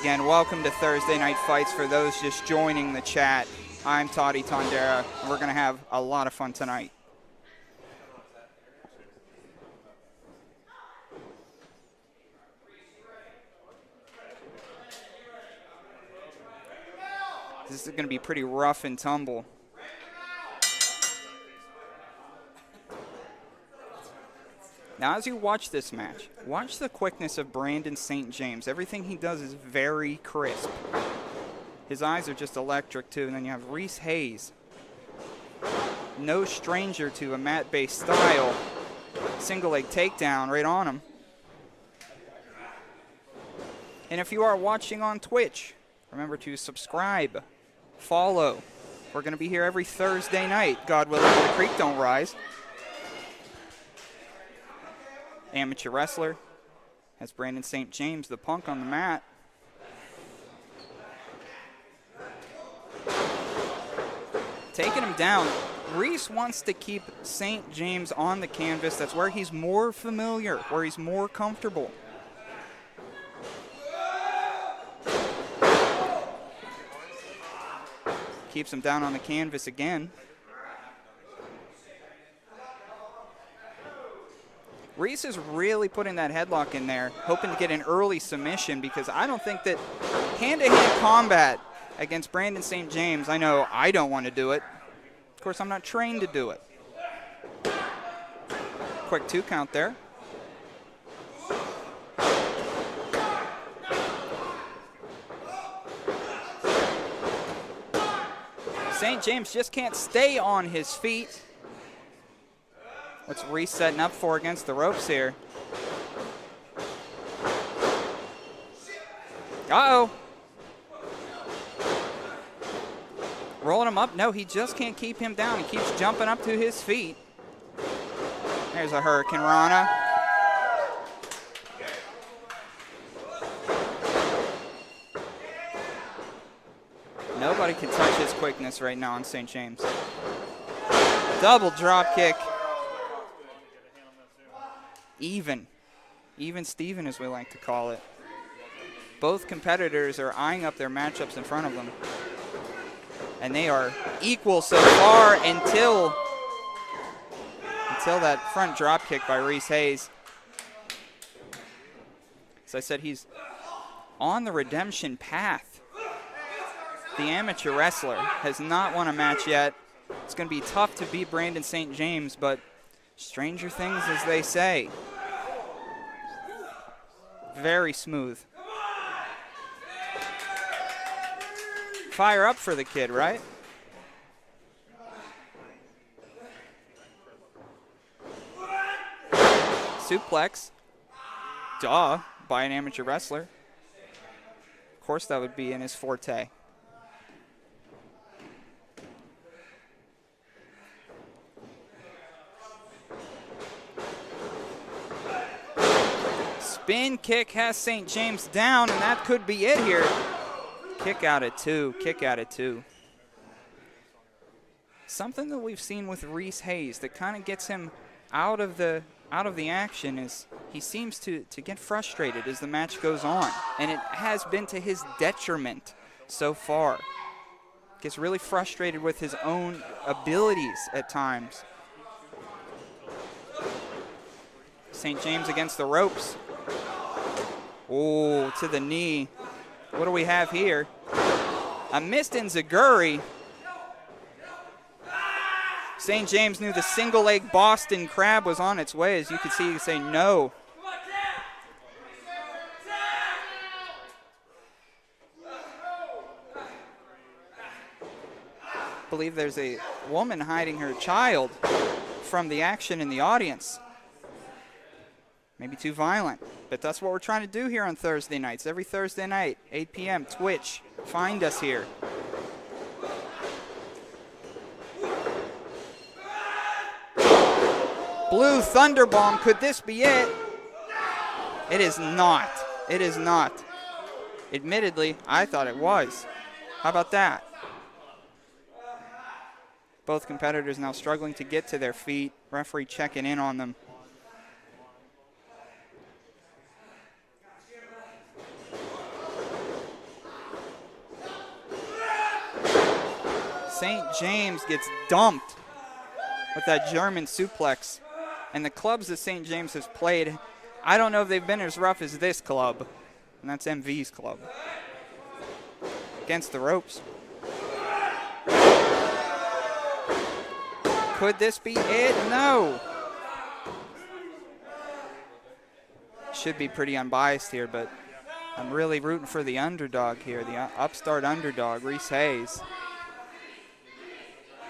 again. Welcome to Thursday Night Fights for those just joining the chat. I'm Toddy Tondera, and we're going to have a lot of fun tonight. This is going to be pretty rough and tumble. Now, as you watch this match, watch the quickness of Brandon St. James. Everything he does is very crisp. His eyes are just electric, too. And then you have Reese Hayes. No stranger to a mat-based style. Single leg takedown right on him. And if you are watching on Twitch, remember to subscribe, follow. We're going to be here every Thursday night, God willing, the creek don't rise. Amateur wrestler has Brandon St. James, the Punk, on the mat. Taking him down. Reese wants to keep St. James on the canvas. That's where he's more familiar, where he's more comfortable. Keeps him down on the canvas again. Reese is really putting that headlock in there, hoping to get an early submission, because I don't think that hand-to-hand combat against Brandon St. James, I know I don't want to do it. Of course, I'm not trained to do it. Quick 2 count there. St. James just can't stay on his feet. What's Reese setting up for against the ropes here? Uh-oh. Rolling him up. No, he just can't keep him down. He keeps jumping up to his feet. There's a Hurricane Rana. Nobody can touch his quickness right now on St. James. Double drop kick. Even Steven, as we like to call it. Both competitors are eyeing up their matchups in front of them. And they are equal so far until that front drop kick by Reese Hayes. As I said, he's on the redemption path. The amateur wrestler has not won a match yet. It's going to be tough to beat Brandon St. James, but stranger things, as they say. Very smooth. Fire up for the kid, right? Suplex. Duh, by an amateur wrestler. Of course that would be in his forte. Spin kick has St. James down, and that could be it here. Kick out at 2, kick out at 2. Something that we've seen with Reese Hayes that kind of gets him out of the action is he seems to get frustrated as the match goes on, and it has been to his detriment so far. Gets really frustrated with his own abilities at times. St. James against the ropes. Oh, to the knee. What do we have here? A missed enziguri. St. James knew the single leg Boston Crab was on its way. As you can see, say no. I believe there's a woman hiding her child from the action in the audience. Maybe too violent, but that's what we're trying to do here on Thursday nights. Every Thursday night, 8 p.m., Twitch. Find us here. Blue Thunderbomb, could this be it? It is not. It is not. Admittedly, I thought it was. How about that? Both competitors now struggling to get to their feet. Referee checking in on them. James gets dumped with that German suplex. And the clubs that St. James has played, I don't know if they've been as rough as this club. And that's MV's club. Against the ropes. Could this be it? No. Should be pretty unbiased here, but I'm really rooting for the underdog here, the upstart underdog, Reese Hayes.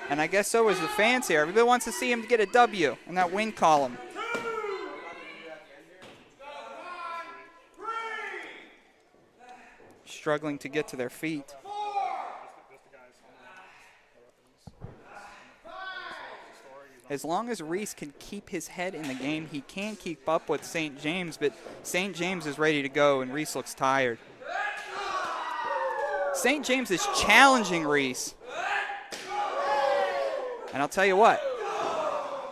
And I guess so is the fans here. Everybody wants to see him get a W in that win column. Struggling to get to their feet. As long as Reese can keep his head in the game, he can keep up with St. James, but St. James is ready to go, and Reese looks tired. St. James is challenging Reese. And I'll tell you what,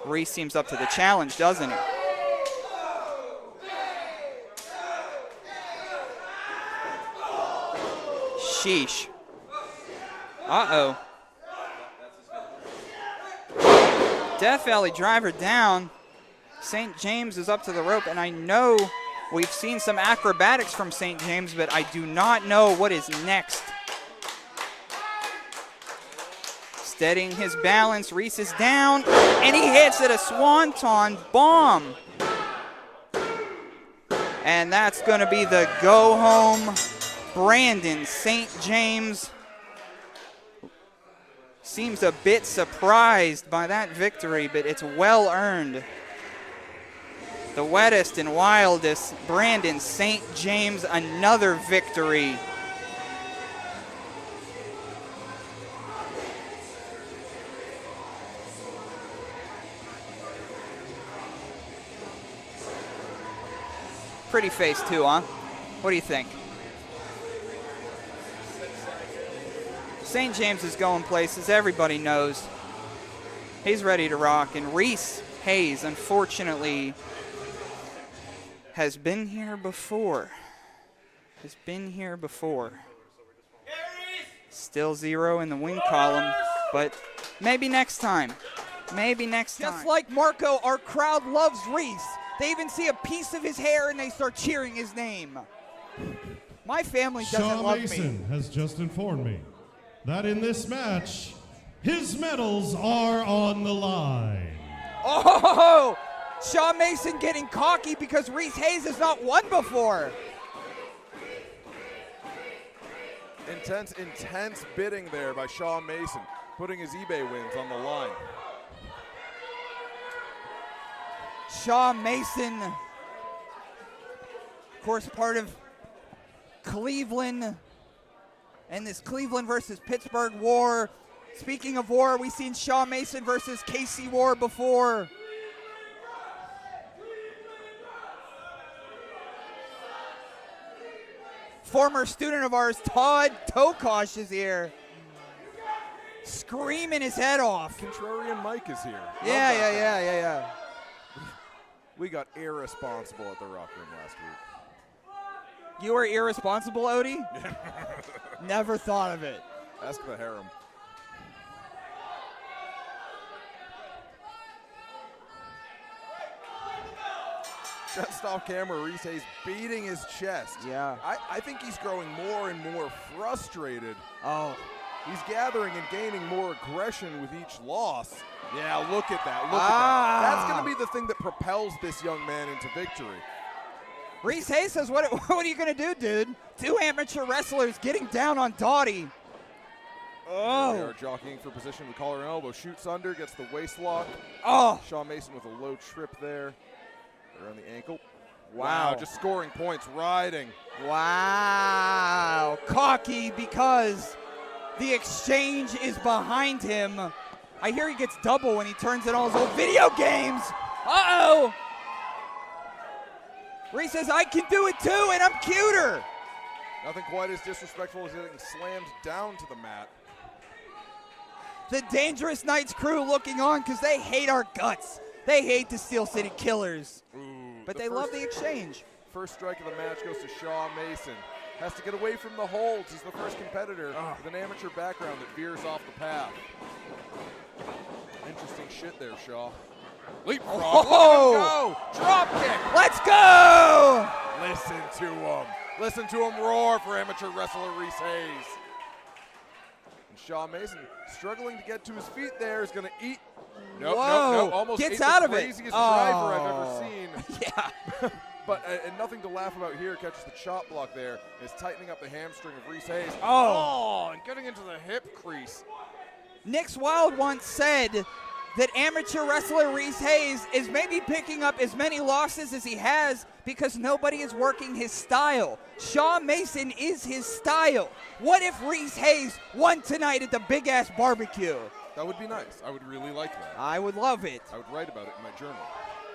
Reese seems up to the challenge, doesn't he? Sheesh. Uh-oh. Death Valley driver down. St. James is up to the rope, and I know we've seen some acrobatics from St. James, but I do not know what is next. Steadying his balance, Reese is down, and he hits it a swanton bomb. And that's going to be the go-home. Brandon St. James seems a bit surprised by that victory, but it's well earned. The wettest and wildest, Brandon St. James, another victory. Pretty face too, huh? What do you think? St. James is going places, everybody knows. He's ready to rock, and Reese Hayes, unfortunately, has been here before. Still 0 in the win column, but maybe next time. Just like Marco, our crowd loves Reese. They even see a piece of his hair and they start cheering his name. My family doesn't love me. Shaw Mason has just informed me that in this match, his medals are on the line. Oh, Shaw Mason getting cocky because Reese Hayes has not won before. Intense bidding there by Shaw Mason, putting his eBay wins on the line. Shaw Mason, of course, part of Cleveland and this Cleveland versus Pittsburgh war. Speaking of war, we've seen Shaw Mason versus Casey Warr before. Former student of ours, Todd Tokosh, is here. Screaming his head off. Contrarian Mike is here. Yeah. We got irresponsible at the Rock Room last week. You were irresponsible, Odie? Never thought of it. Ask the harem. Just off camera, Reese Hayes beating his chest. Yeah. I think he's growing more and more frustrated. Oh. He's gathering and gaining more aggression with each loss. Yeah, look at that. Look at that. That's going to be the thing that propels this young man into victory. Reese Hayes says, what are you going to do, dude? Two amateur wrestlers getting down on Dottie. Oh. They are jockeying for position. The collar and elbow shoots under, gets the waist lock. Oh. Shaw Mason with a low trip there. Around the ankle. Wow, just scoring points, riding. Wow. Cocky because the exchange is behind him. I hear he gets double when he turns in all his old video games. Uh-oh. Reese says, I can do it too, and I'm cuter. Nothing quite as disrespectful as getting slammed down to the mat. The Dangerous Knights crew looking on because they hate our guts. They hate the Steel City Killers. Ooh, But they love the exchange. First strike of the match goes to Shaw Mason. Has to get away from the holds. He's the first competitor with an amateur background that veers off the path. Interesting shit there, Shaw. Leapfrog. Oh! Go! Drop kick. Let's go! Listen to him. Listen to him roar for amateur wrestler Reese Hayes. And Shaw Mason struggling to get to his feet there is going to eat. Nope, Whoa. Almost Gets ate out the of it. craziest driver I've ever seen. Yeah. But and nothing to laugh about here. Catches the chop block there. Is tightening up the hamstring of Reese Hayes. Oh. And getting into the hip crease. Nick's Wild once said that amateur wrestler Reese Hayes is maybe picking up as many losses as he has because nobody is working his style. Shaw Mason is his style. What if Reese Hayes won tonight at the Big Ass Barbecue? That would be nice. I would really like that. I would love it. I would write about it in my journal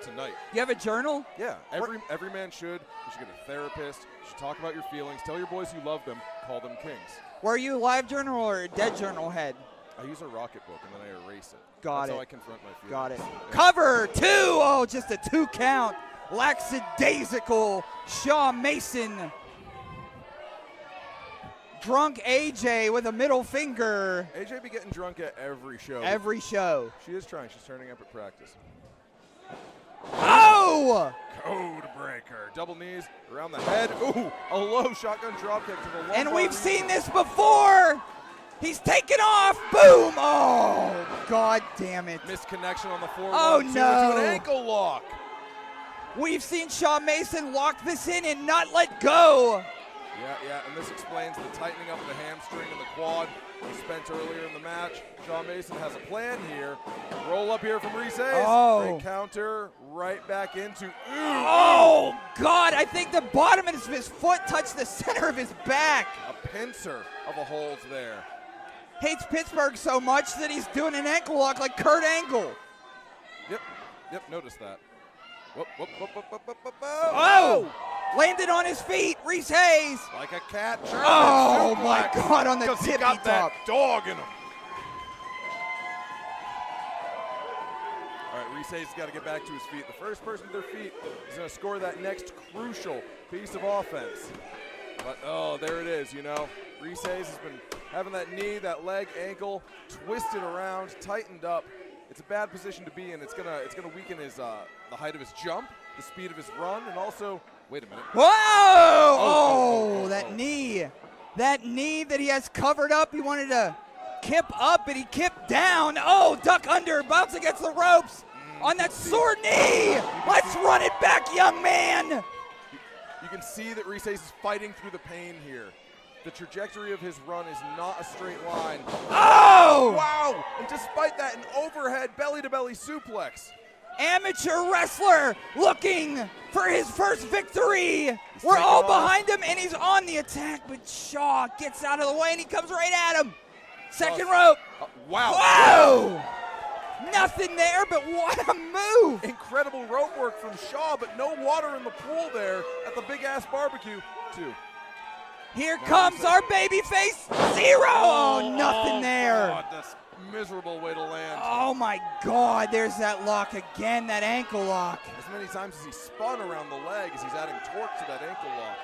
tonight. You have a journal? Yeah, every man should. You should get a therapist. You should talk about your feelings. Tell your boys you love them. Call them kings. Were you a live journal or a dead journal head? I use a rocket book and then I erase it. Got That's it. how I confront my feelings. Got it. Yeah. Cover 2. Oh, just a 2 count. Lackadaisical Shaw Mason. Drunk AJ with a middle finger. AJ be getting drunk at every show. Every show. She is trying. She's turning up at practice. Oh! Code breaker. Double knees around the head. Ooh, a low shotgun drop kick to the lumbar. And we've seen this before. He's taken off. Boom. Oh, God damn it. Misconnection on the 4-1-2 Oh, no. into an ankle lock. We've seen Shaw Mason lock this in and not let go. Yeah, and this explains the tightening up of the hamstring and the quad we spent earlier in the match. Shaw Mason has a plan here. Roll up here from Reese Hayes. Oh. Great counter right back into. Oh, God. I think the bottom of his foot touched the center of his back. A pincer of a holds there. Hates Pittsburgh so much that he's doing an ankle lock like Kurt Angle. Yep, notice that. Whoop. Oh! Landed on his feet, Reese Hayes. Like a cat. Oh, my God, on the Because he tippy got top. that dog in him. All right, Reese Hayes has got to get back to his feet. The first person to their feet is going to score that next crucial piece of offense. But, oh, there it is, you know. Reese Hayes has been having that knee, that leg, ankle twisted around, tightened up. It's a bad position to be in. It's gonna weaken his the height of his jump, the speed of his run, and also, wait a minute. Whoa! Oh, that knee. That knee that he has covered up. He wanted to kip up, but he kipped down. Oh, duck under, bounce against the ropes on that sore knee. Let's run it back, young man. You can see that Reese Hayes is fighting through the pain here. The trajectory of his run is not a straight line. Oh! Wow! And despite that, an overhead belly-to-belly suplex. Amateur wrestler looking for his first victory. We're all behind him, and he's on the attack, but Shaw gets out of the way, and he comes right at him. Second rope. Wow. Whoa! Nothing there, but what a move. Incredible rope work from Shaw, but no water in the pool there at the Big Ass Barbecue. 2. Here comes our babyface, Zero. Oh, nothing there. God, that's a miserable way to land. Oh, my God. There's that lock again, that ankle lock. As many times as he spun around the leg as he's adding torque to that ankle lock.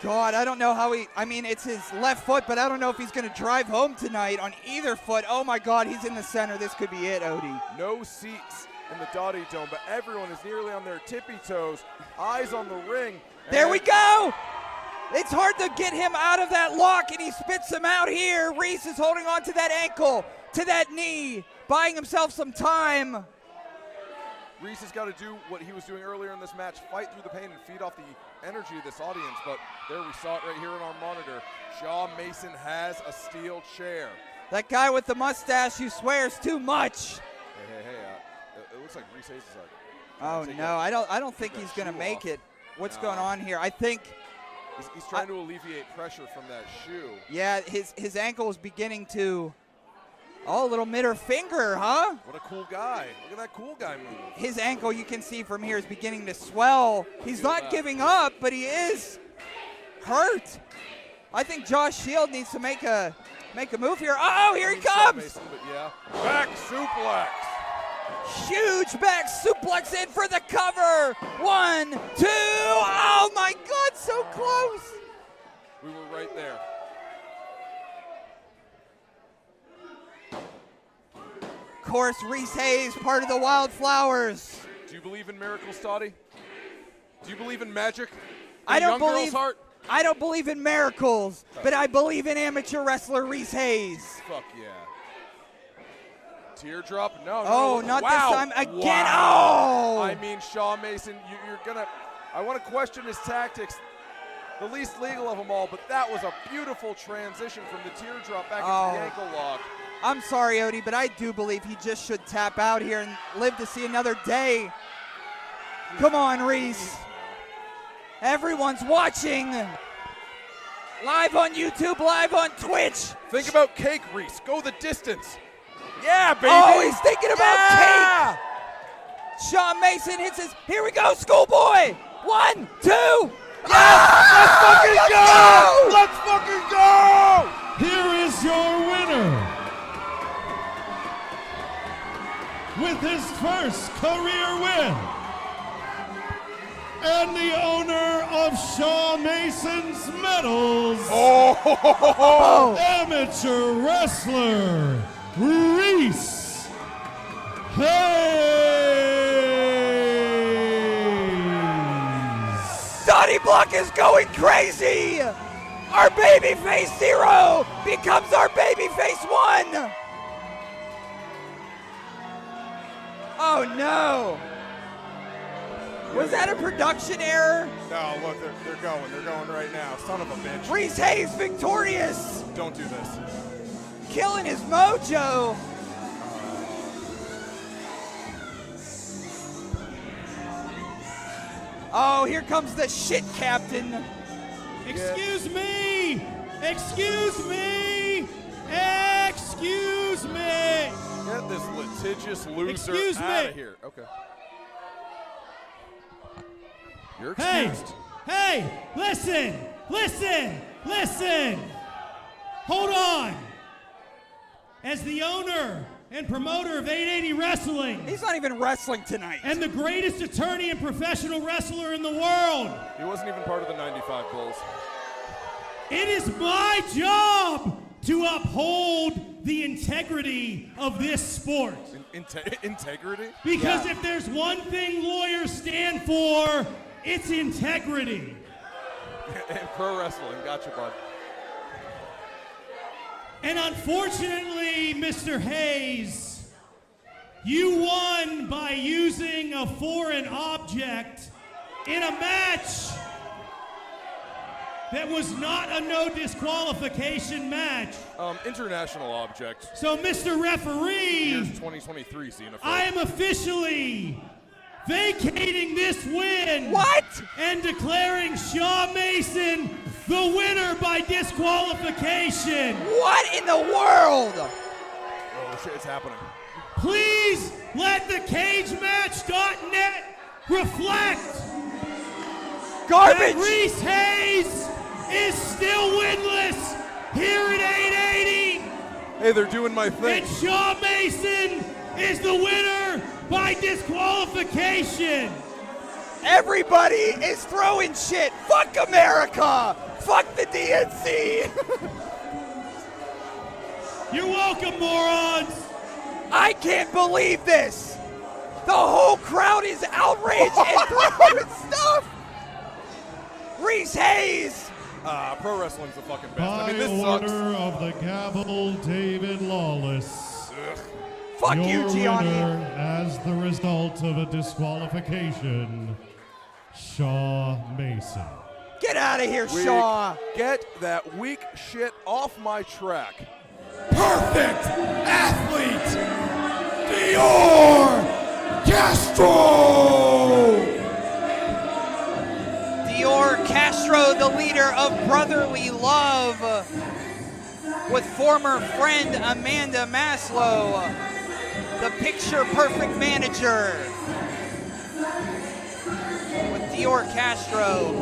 God, I don't know how it's his left foot, but I don't know if he's going to drive home tonight on either foot. Oh, my God, he's in the center. This could be it, Odie. No seats in the Dottie Dome, but everyone is nearly on their tippy toes, eyes on the ring. There we go. It's hard to get him out of that lock, and he spits him out here. Reese is holding on to that ankle, to that knee, buying himself some time. Reese has got to do what he was doing earlier in this match, fight through the pain and feed off the energy of this audience, but there we saw it right here on our monitor. Shaw Mason has a steel chair. That guy with the mustache who swears too much. Hey, it looks like Reese Hayes is like. Oh, no, I don't think he's going to make it. What's going on here? I think he's trying to alleviate pressure from that shoe. Yeah, his ankle is beginning to. Oh, a little middle finger, huh? What a cool guy. Look at that cool guy move. His ankle, you can see from here, is beginning to swell. He's not giving up, but he is hurt. I think Josh Shield needs to make a move here. Oh, here he comes. Mason, but yeah. Back suplex. Huge back suplex in for the cover. 1, 2. Oh, my God. so close. We were right there. Of course, Reese Hayes, part of the Wildflowers. Do you believe in miracles, Toddy? Do you believe in magic? I don't young girl's believe. heart? I don't believe in miracles, but I believe in amateur wrestler Reese Hayes. Fuck yeah. Teardrop? No. Oh, no. not Wow. this time again. Wow. Oh! I mean, Shaw Mason, you're gonna. I want to question his tactics. The least legal of them all, but that was a beautiful transition from the teardrop back into the ankle lock. I'm sorry, Odie, but I do believe he just should tap out here and live to see another day. Come on, Reese. Everyone's watching. Live on YouTube, live on Twitch. Think about cake, Reese. Go the distance. Yeah, baby. Oh, he's thinking about cake. Shawn Mason hits his. Here we go, schoolboy. 1, 2. Let's fucking go! Let's fucking go! Here is your winner. With his first career win. And the owner of Shaw Mason's medals, amateur wrestler Reese Hayes. Donnie Block is going crazy. Our babyface 0 becomes our babyface 1. Oh no. Was that a production error? No, look, they're going. They're going right now. Son of a bitch. Reese Hayes victorious. Don't do this. Killing his mojo. Oh, here comes the shit captain. Excuse me! Excuse me! Excuse me! Get this litigious loser Excuse out me. of here. Okay. You're Hey! excused. Hey! Listen! Listen! Listen! Hold on! As the owner and promoter of 880 Wrestling He's not even wrestling tonight. and the greatest attorney and professional wrestler in the world, He wasn't even part of the 95 Bulls. it is my job to uphold the integrity of this sport. Integrity? Because if there's one thing lawyers stand for, it's integrity. And pro wrestling. Gotcha, bud. And unfortunately, Mr. Hayes, you won by using a foreign object in a match that was not a no disqualification match. International object. So, Mr. Referee, Here's 2023, Xenophobe. I am officially vacating this win. What? And declaring Shaw Mason the winner by disqualification. What in the world? Oh, shit, it's happening. Please let the cagematch.net reflect Garbage. that Reese Hayes is still winless here at 880. Hey, they're doing my thing. And Shaw Mason is the winner by disqualification. Everybody is throwing shit. Fuck America. Fuck the DNC. You're welcome, morons. I can't believe this. The whole crowd is outraged and throwing stuff. Reese Hayes. Pro wrestling's the fucking best. By I mean, this order sucks. of the gavel, David Lawless. Fuck Your you, Gianni. winner, as the result of a disqualification, Shaw Mason. Get out of here, Shaw. Get that weak shit off my track. Perfect athlete, Dior Castro! Dior Castro, the leader of Brotherly Love, with former friend Amanda Maslow, the picture-perfect manager. With Dior Castro.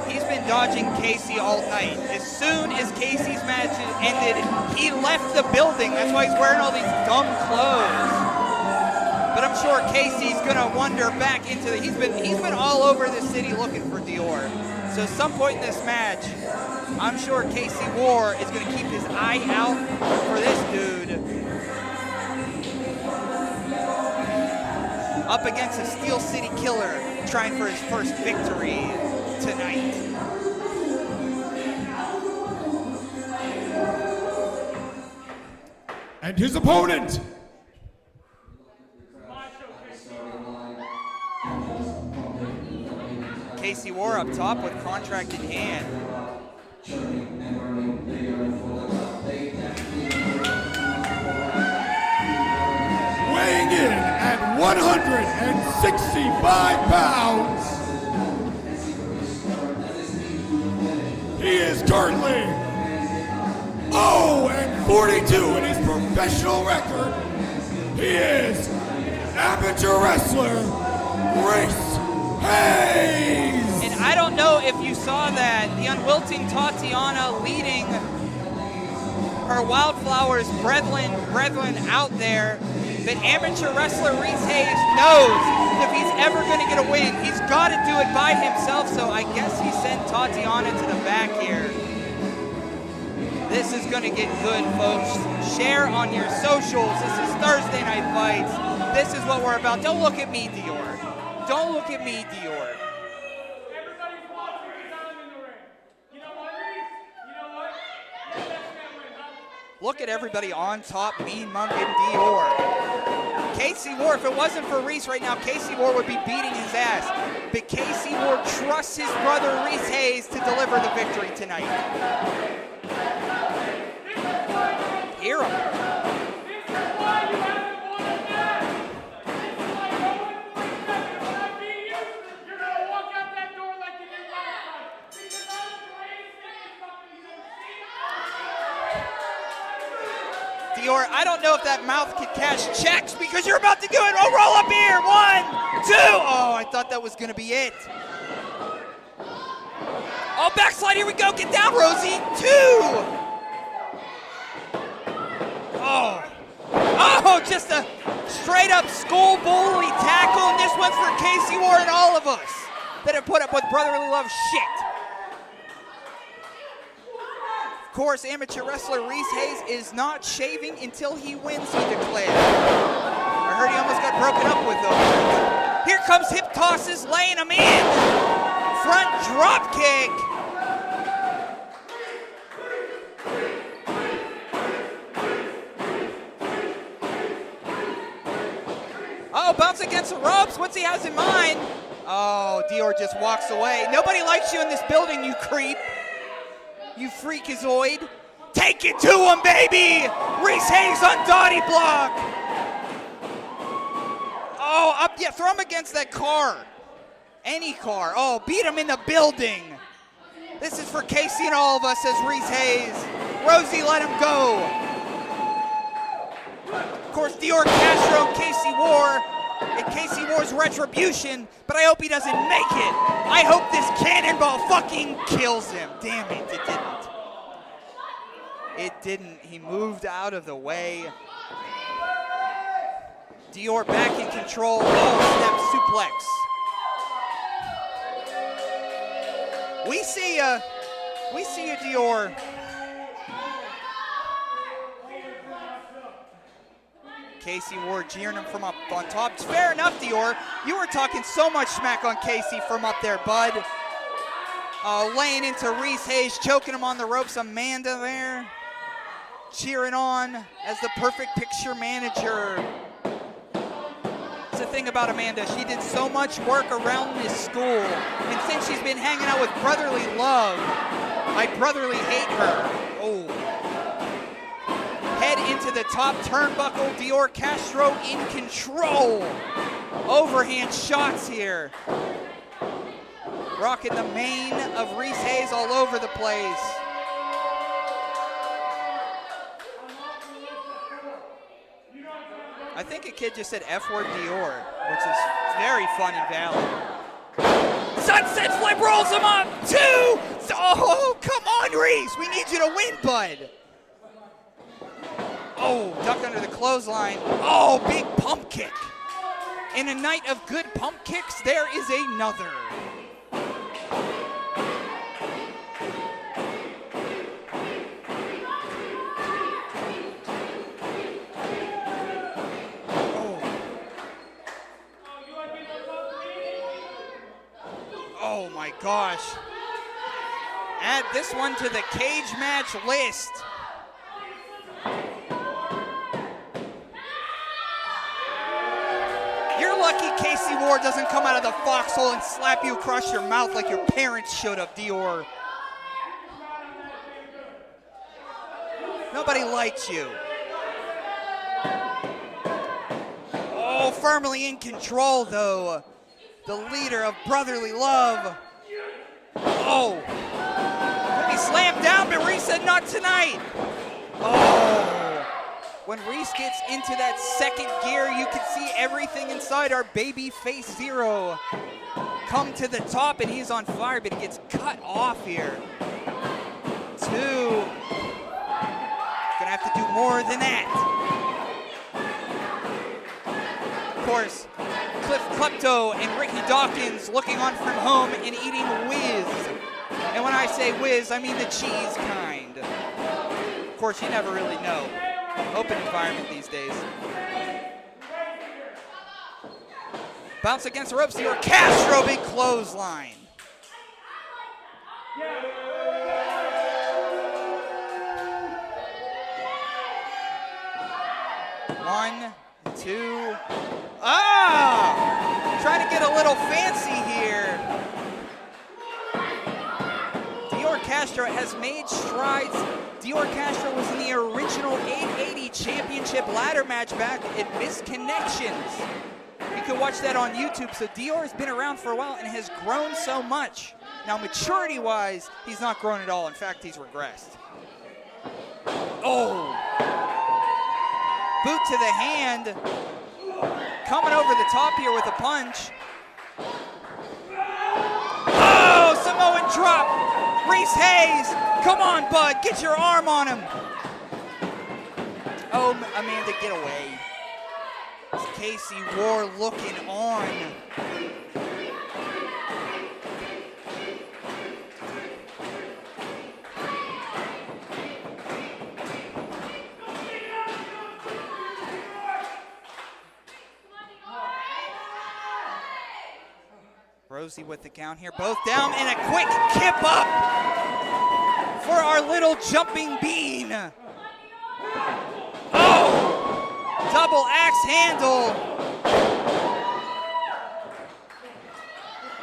He's been dodging Casey all night. As soon as Casey's match ended, he left the building. That's why he's wearing all these dumb clothes. But But I'm sure Casey's gonna wander back into the. He's been all over the city looking for Dior. So at some point in this match, I'm sure Casey Warr is gonna keep his eye out for this dude. Up against a Steel City Killer, trying for his first victory tonight. And his opponent, Casey Warr up top with contract in hand. weighing in at 165 pounds, he is currently 0-42 in his professional record. He is amateur wrestler Reese Hayes. And I don't know if you saw that, the unwilting Tatiana leading her Wildflowers brethren out there, but amateur wrestler Reese Hayes knows if he's ever going to get a win, he's got to do it by himself, so I guess he sent Tatiana to the back here. This is going to get good, folks. Share on your socials. This is Thursday Night Fights. This is what we're about. Don't look at me, Dior. Don't look at me, Dior. Everybody's watching the time in the ring. You know what, Reese? You know what? Let that man win, huh? Look at everybody on top, Mean Monk and Dior. Casey Warr, if it wasn't for Reese right now, Casey Warr would be beating his ass. But Casey Warr trusts his brother Reese Hayes to deliver the victory tonight. Hear him. This is why you haven't won a match. This is why no one believes that if I beat you, you're going to walk out that door like you did last time. Because I'm the greatest thing this company's ever seen. Dior, I don't know if that mouth could cash checks because you're about to do it. Oh, roll up here. 1, 2. Oh, I thought that was going to be it. Oh, backslide. Here we go. Get down, Rosie. 2. Oh, just a straight up school bully tackle. And this one's for Casey Warr and all of us that have put up with brotherly love shit. Of course, amateur wrestler Reese Hayes is not shaving until he wins, he declared. I heard he almost got broken up with though. Here comes hip tosses, laying him in. Front drop kick. Oh, bounce against the ropes. What's he has in mind? Oh, Dior just walks away. Nobody likes you in this building, you creep. You freakazoid. Take it to him, baby! Reese Hayes on Dottie block. Oh, up, yeah, throw him against that car. Any car. Oh, beat him in the building. This is for Casey and all of us, says Reese Hayes. Rosie, let him go. Of course, Dior, Castro, and Casey Warr, and Casey Warr's Retribution, but I hope he doesn't make it. I hope this cannonball fucking kills him. Damn it, it didn't. It didn't. He moved out of the way. Dior back in control. Oh, step suplex. We see a Dior. Casey Warr jeering him from up on top. It's fair enough, Dior. You were talking so much smack on Casey from up there, bud. Laying into Reese Hayes, choking him on the ropes. Amanda there, cheering on as the perfect picture manager. That's the thing about Amanda. She did so much work around this school. And since she's been hanging out with brotherly love, I brotherly hate her. Oh. Head into the top turnbuckle. Dior Castro in control. Overhand shots here. Rocking the mane of Reese Hayes all over the place. I think a kid just said F-word Dior, which is very fun and valid. Sunset flip rolls him up. 2. Oh, come on, Reese. We need you to win, bud. Oh, duck under the clothesline. Oh, big pump kick. In a night of good pump kicks, there is another. Oh my gosh. Add this one to the cage match list. You're lucky Casey Warr doesn't come out of the foxhole and slap you across your mouth like your parents should have, Dior. Nobody likes you. Oh, firmly in control though. The leader of brotherly love. Oh. He slammed down, but Reese said not tonight. Oh. When Reese gets into that second gear, you can see everything inside our baby face Zero come to the top, and he's on fire, but he gets cut off here. 2. Gonna have to do more than that. Of course, Cliff Klepto and Ricky Dawkins looking on from home and eating whiz. And when I say whiz, I mean the cheese kind. Of course, you never really know. Open environment these days. Bounce against the ropes, Dior Castro, big clothesline. One, two. Ah! Trying to get a little fancy here. Dior Castro has made strides. Dior Castro was in the original 880 Championship ladder match back at Misconnections. You can watch that on YouTube. So Dior has been around for a while and has grown so much. Now, maturity-wise, he's not grown at all. In fact, he's regressed. Oh! Boot to the hand. Coming over the top here with a punch. Oh, Samoan drop. Reese Hayes, come on, bud, get your arm on him. Oh, Amanda, get away. Casey Warr looking on. Rosie with the count here, both down, and a quick kip up for our little jumping bean. Oh! Double axe handle.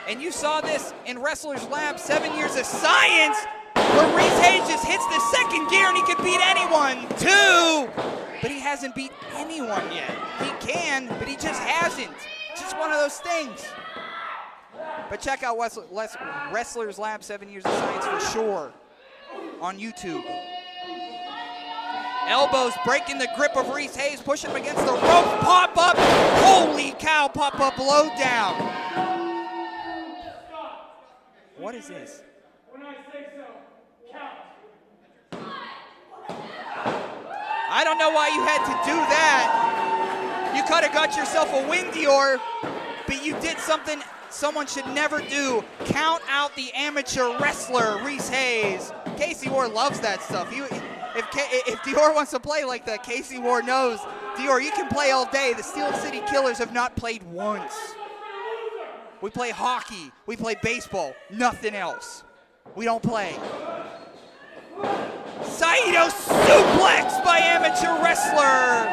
And you saw this in Wrestler's Lab, 7 Years of Science, where Reese Hayes just hits the second gear and he can beat anyone. 2! But he hasn't beat anyone yet. He can, but he just hasn't. It's just one of those things. But check out Wrestler's Lab, 7 Years of Science for sure on YouTube. Elbows breaking the grip of Reese Hayes, pushing him against the rope, pop up. Holy cow, pop up low down. What is this? When I say so, count. I don't know why you had to do that. You could have got yourself a win, Dior, but you did something someone should never do. Count out the amateur wrestler, Reese Hayes. Casey Warr loves that stuff. If Dior wants to play like that, Casey Warr knows. Dior, you can play all day. The Steel City Killers have not played once. We play hockey. We play baseball. Nothing else. We don't play. Saito suplex by amateur wrestler.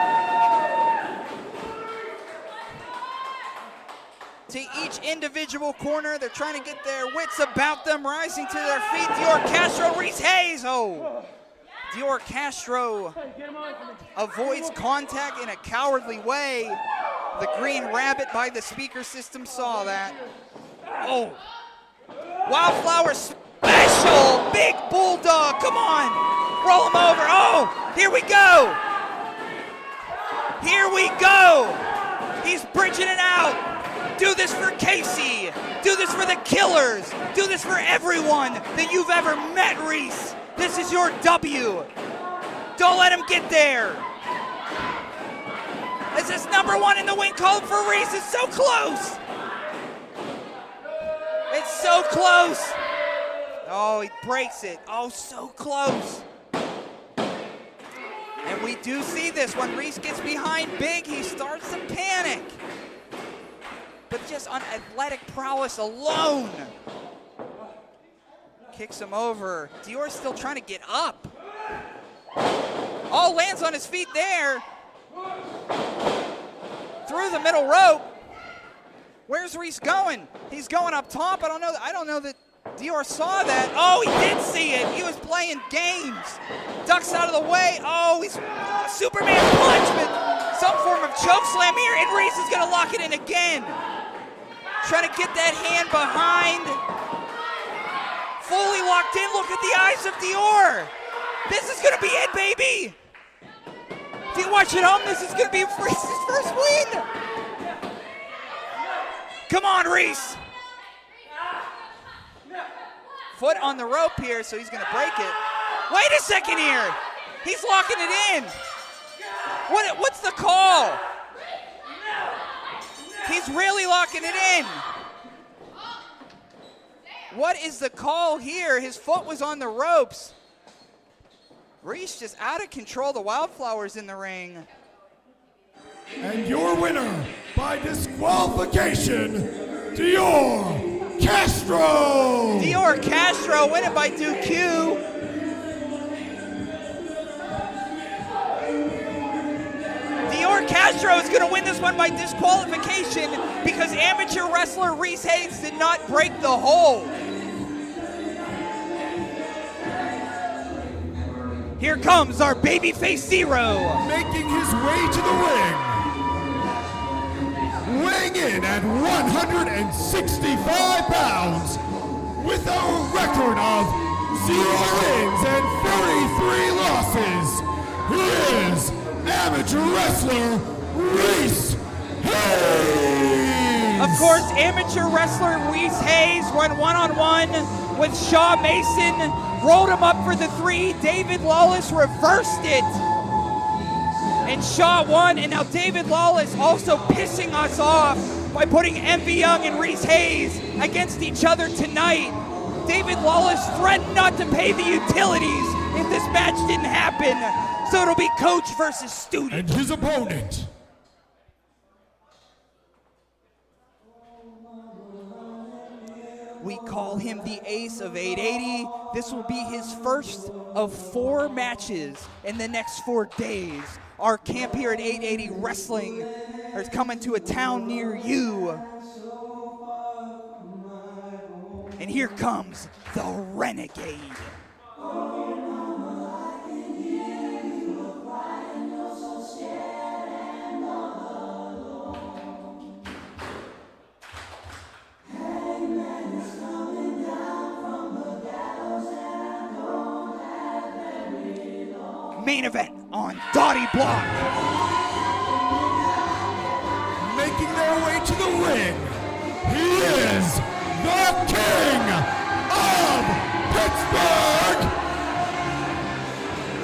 To each individual corner, they're trying to get their wits about them, rising to their feet. Dior Castro, Reese Hayes. Oh. Dior Castro avoids contact in a cowardly way. The Green Rabbit by the speaker system saw that. Oh. Wildflower special. Big Bulldog. Come on. Roll him over. Oh, here we go. Here we go. He's bridging it out. Do this for Casey. Do this for the Killers. Do this for everyone that you've ever met, Reese. This is your W. Don't let him get there. This is number one in the win column for Reese. It's so close. It's so close. Oh, he breaks it. Oh, so close. And we do see this. When Reese gets behind big, he starts to panic. But just on athletic prowess alone. Kicks him over. Dior's still trying to get up. Oh, lands on his feet there. Through the middle rope. Where's Reese going? He's going up top. I don't know that Dior saw that. Oh, he did see it. He was playing games. Ducks out of the way. Oh, he's Superman punch, but some form of choke slam here, and Reese is going to lock it in again. Trying to get that hand behind. Fully locked in. Look at the eyes of Dior. This is going to be it, baby. If you watch at home, this is going to be Reese's first win. Come on, Reese. Foot on the rope here, so he's going to break it. Wait a second here. He's locking it in. What's the call? He's really locking it in. What is the call here? His foot was on the ropes. Reese just out of control. The Wildflowers in the ring. And your winner by disqualification, Dior Castro. Dior Castro winning by DQ. Dior Castro is going to win this one by disqualification because amateur wrestler Reese Hayes did not break the hold. Here comes our babyface Zero. Making his way to the ring. Weighing in at 165 pounds with a record of 0 wins and 33 losses. He is amateur wrestler Reese Hayes. Of course, amateur wrestler Reese Hayes went one-on-one with Shaw Mason, rolled him up for the 3. David Lawless reversed it. And Shaw won, and now David Lawless also pissing us off by putting Envy Young and Reese Hayes against each other tonight. David Lawless threatened not to pay the utilities if this match didn't happen. So it'll be coach versus student. And his opponent. We call him the Ace of 880. This will be his first of 4 matches in the next 4 days. Our camp here at 880 Wrestling is coming to a town near you. And here comes the Renegade. Main event on Dottie Block. Making their way to the ring, he is the King of Pittsburgh,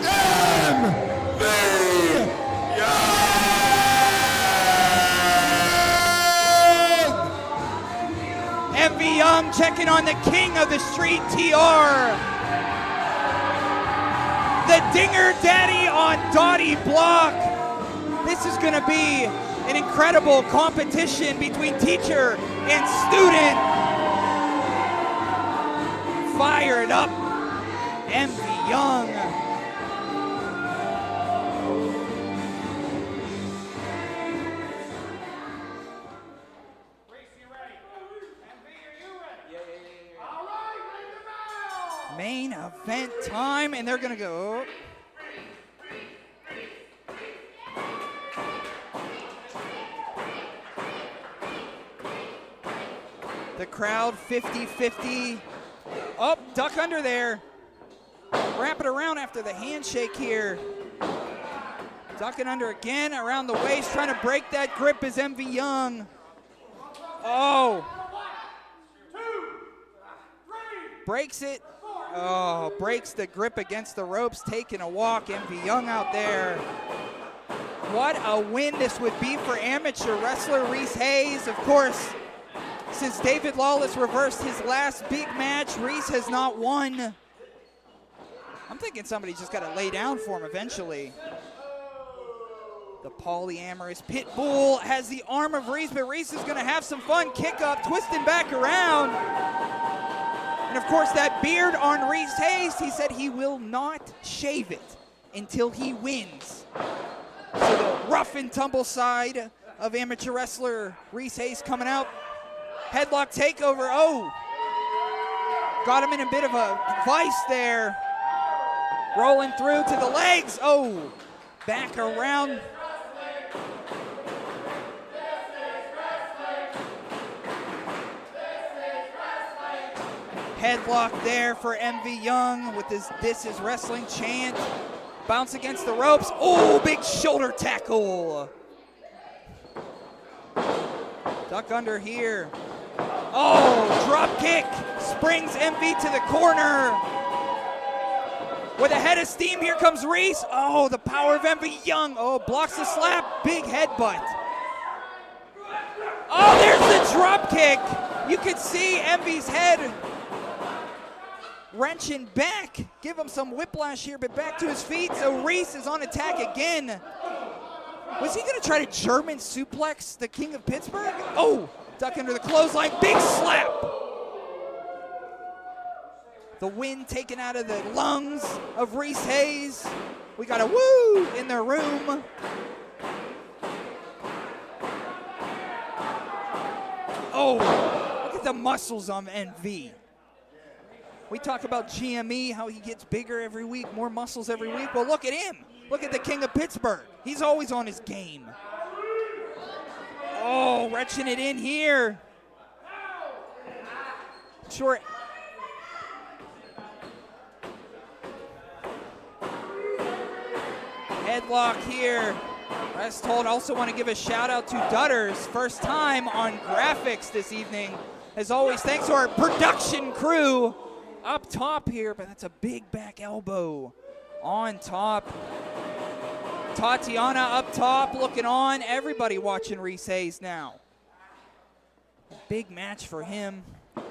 MV Young. Envy Young checking on the king of the street, TR. The Dinger Daddy on Dottie Block. This is going to be an incredible competition between teacher and student. Fire it up, Envy Young. Main event time, and they're gonna go. The crowd 50-50. Oh, duck under there. Wrap it around after the handshake here. Ducking under again, around the waist, trying to break that grip is Envy Young. Oh. Breaks it. Oh, breaks the grip against the ropes, taking a walk. Envy Young out there. What a win this would be for amateur wrestler Reese Hayes. Of course, since David Lawless reversed his last big match, Reese has not won. I'm thinking somebody just got to lay down for him eventually. The polyamorous pit bull has the arm of Reese, but Reese is going to have some fun. Kick up, twisting back around. And of course, that beard on Reese Hayes, he said he will not shave it until he wins. So the rough and tumble side of amateur wrestler Reese Hayes coming out. Headlock takeover. Oh, got him in a bit of a vice there. Rolling through to the legs. Oh, back around. Headlock there for MV Young with his "This is Wrestling" chant. Bounce against the ropes. Oh, big shoulder tackle. Duck under here. Oh, drop kick. Springs MV to the corner. With a head of steam, here comes Reese. Oh, the power of MV Young. Oh, blocks the slap. Big headbutt. Oh, there's the drop kick. You could see MV's head wrenching back. Give him some whiplash here, but back to his feet. So Reese is on attack again. Was he going to try to German suplex the King of Pittsburgh? Oh, duck under the clothesline. Big slap. The wind taken out of the lungs of Reese Hayes. We got a woo in the room. Oh, look at the muscles on MV. We talk about GME, how he gets bigger every week, more muscles every week. Well, look at him. Look at the King of Pittsburgh. He's always on his game. Oh, wrenching it in here. Sure. Headlock here. Rest hold. Also want to give a shout out to Dutters. First time on graphics this evening. As always, thanks to our production crew up top here, but that's a big back elbow on top. Tatiana up top looking on. Everybody watching Reese Hayes now. A big match for him.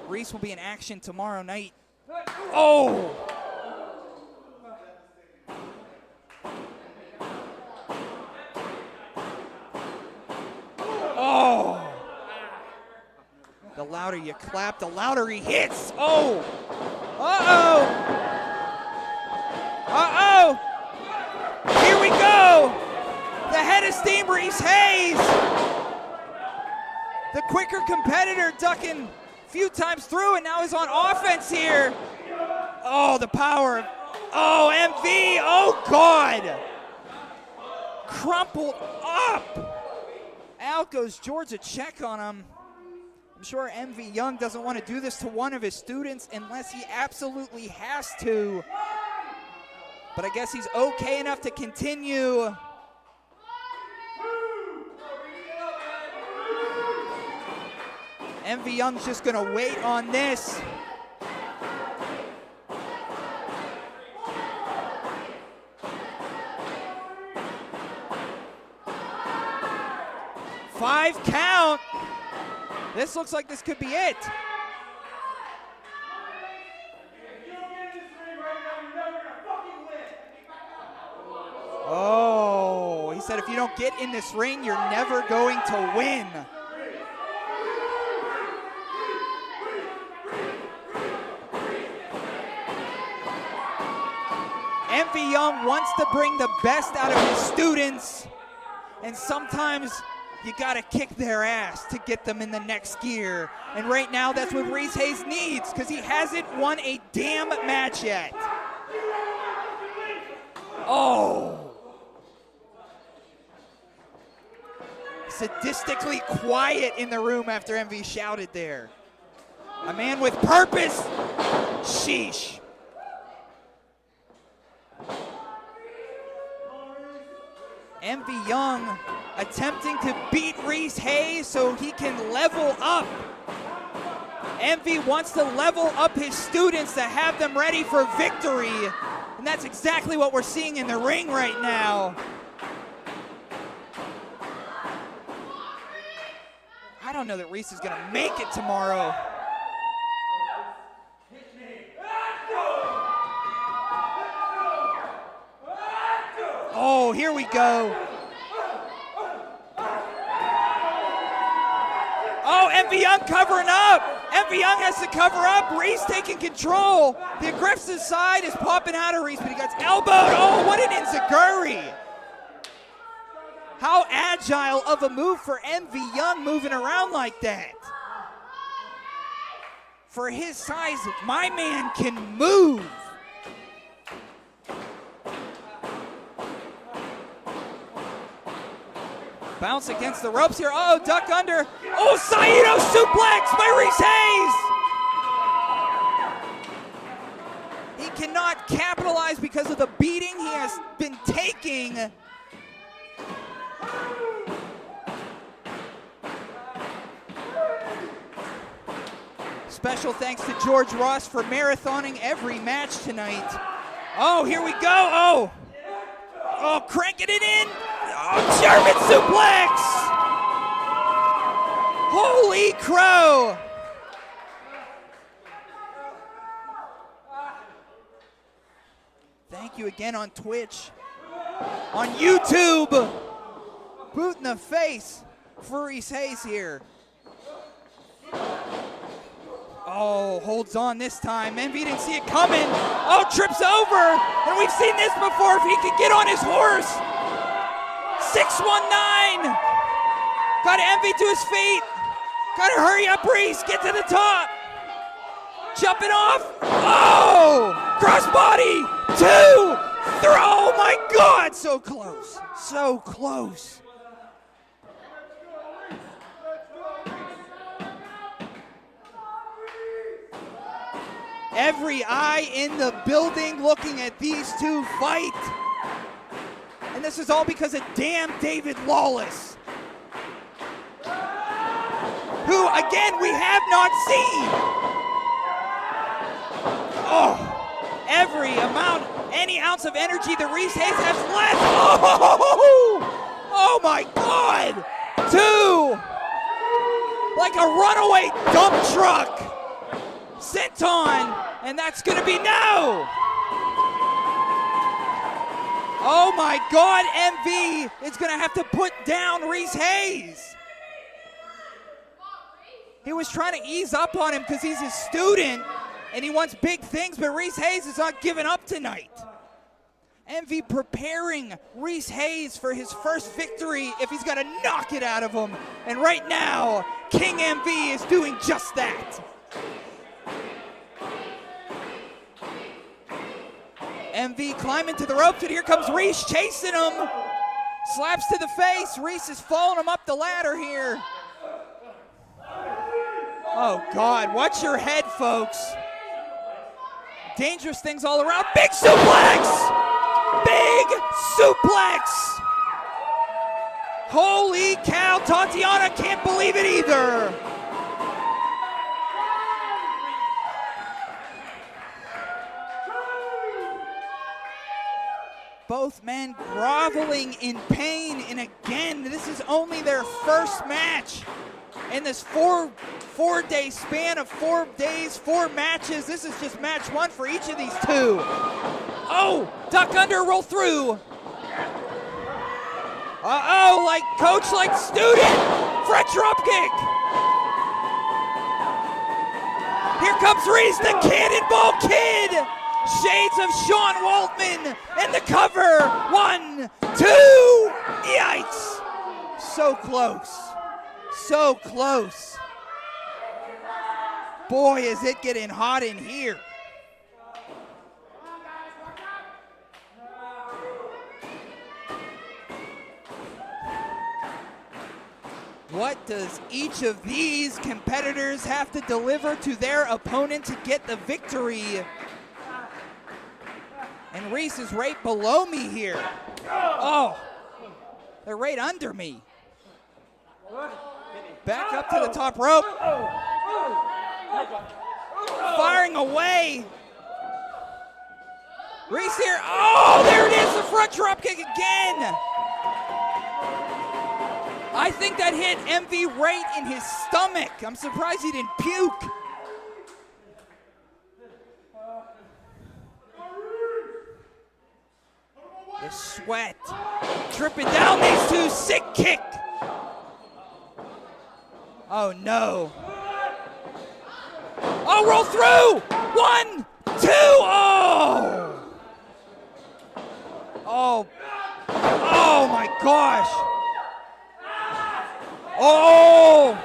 Reese will be in action tomorrow night. Oh! Oh! The louder you clap, the louder he hits. Oh! Uh-oh! Uh-oh! Here we go! The head of steam, Reese Hayes! The quicker competitor ducking a few times through, and now he's on offense here. Oh, the power. Oh, MV! Oh, God! Crumpled up! Out goes Georgia check on him. I'm sure MV Young doesn't want to do this to one of his students unless he absolutely has to. But I guess he's okay enough to continue. MV Young's just going to wait on this. Five count. This looks like this could be it. Oh, he said if you don't get in this ring, you're never going to win. MV Young wants to bring the best out of his students, and sometimes you gotta kick their ass to get them in the next gear. And right now, that's what Reese Hayes needs, because he hasn't won a damn match yet. Oh. Sadistically quiet in the room after MV shouted there. A man with purpose. Sheesh. MV Young attempting to beat Reese Hayes so he can level up. MV wants to level up his students to have them ready for victory. And that's exactly what we're seeing in the ring right now. don't know that Reese is going to make it tomorrow. Oh, here we go. Oh, Envy Young covering up. Envy Young has to cover up. Reese taking control. The aggressive side is popping out of Reese, but he gets elbowed. Oh, what an enziguri. How agile of a move for Envy Young moving around like that. For his size, my man can move. Bounce against the ropes here. Oh, duck under. Oh, Saito suplex by Reese Hayes. He cannot capitalize because of the beating he has been taking. Special thanks to George Ross for marathoning every match tonight. Oh, here we go. Oh, cranking it in. Oh, German suplex! Holy crow! Thank you again on Twitch. On YouTube! Boot in the face for Reese Hayes here. Oh, holds on this time. Envy didn't see it coming. Oh, trips over. And we've seen this before if he could get on his horse. 619. Got Envy to his feet. Got to hurry up, Reese. Get to the top. Jumping off. Oh! Crossbody. 2. 3. Oh, my God. So close. So close. Every eye in the building looking at these two fight. And this is all because of damn David Lawless, who, again, we have not seen. Oh, any ounce of energy that Reese Hayes has left. Oh my God. 2. Like a runaway dump truck. Senton, and that's going to be no. Oh my God, MV is going to have to put down Reese Hayes. He was trying to ease up on him because he's his student and he wants big things, but Reese Hayes is not giving up tonight. MV preparing Reese Hayes for his first victory if he's got to knock it out of him. And right now, King MV is doing just that. MV climbing to the ropes, and here comes Reese chasing him. Slaps to the face. Reese is following him up the ladder here. Oh, God. Watch your head, folks. Dangerous things all around. Big suplex! Big suplex! Holy cow. Tatiana can't believe it either. Both men groveling in pain, and again, this is only their first match in this four-day span of 4 days, 4 matches. This is just match 1 for each of these two. Oh, duck under, roll through. Uh-oh, like coach, like student. Front drop kick. Here comes Reese, the Cannonball Kid. Shades of Sean Waltman and the cover. 1, 2, yikes. So close. So close. Boy, is it getting hot in here. What does each of these competitors have to deliver to their opponent to get the victory? And Reese is right below me here. Oh, they're right under me. Back up to the top rope. Firing away. Reese here. Oh, there it is, the front drop kick again. I think that hit MV right in his stomach. I'm surprised he didn't puke. The sweat dripping down these two. Sick kick. Oh no. Oh, roll through. 1, 2. Oh. Oh. Oh my gosh. Oh.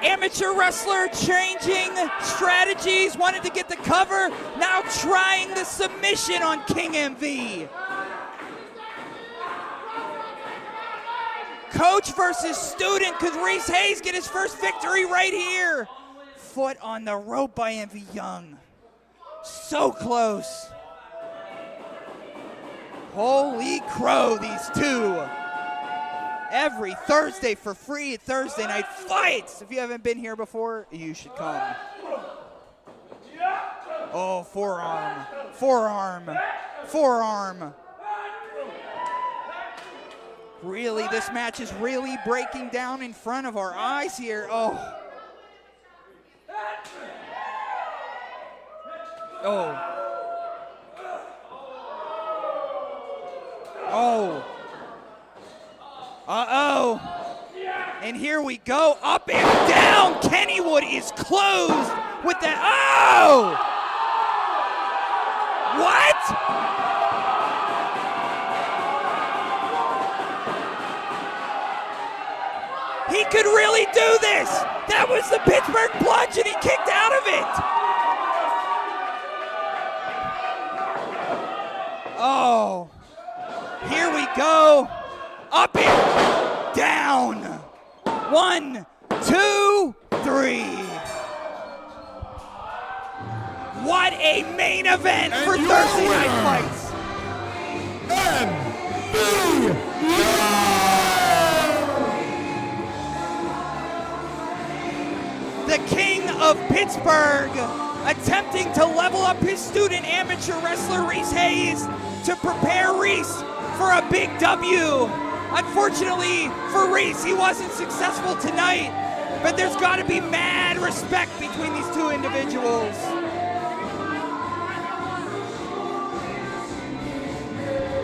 Amateur wrestler changing strategies. Wanted to get the cover. Now trying the submission on King MV. Coach versus student. Could Reese Hayes get his first victory right here? Foot on the rope by MV Young. So close. Holy crow, these two. Every Thursday for free at Thursday Night Fights. If you haven't been here before, you should come. Oh, forearm, forearm, forearm. Really, this match is really breaking down in front of our eyes here. Oh. Oh. Oh. Uh-oh. And here we go. Up and down. Kennywood is closed with that. Oh! What? He could really do this. That was the Pittsburgh plunge, and he kicked out of it. Oh. Here we go. Up and down. 1, 2, 3. What a main event And for your Thursday winner, Night Fights. The King of Pittsburgh attempting to level up his student amateur wrestler Reese Hayes to prepare Reese for a big W. Unfortunately for Reese, he wasn't successful tonight, but there's got to be mad respect between these two individuals.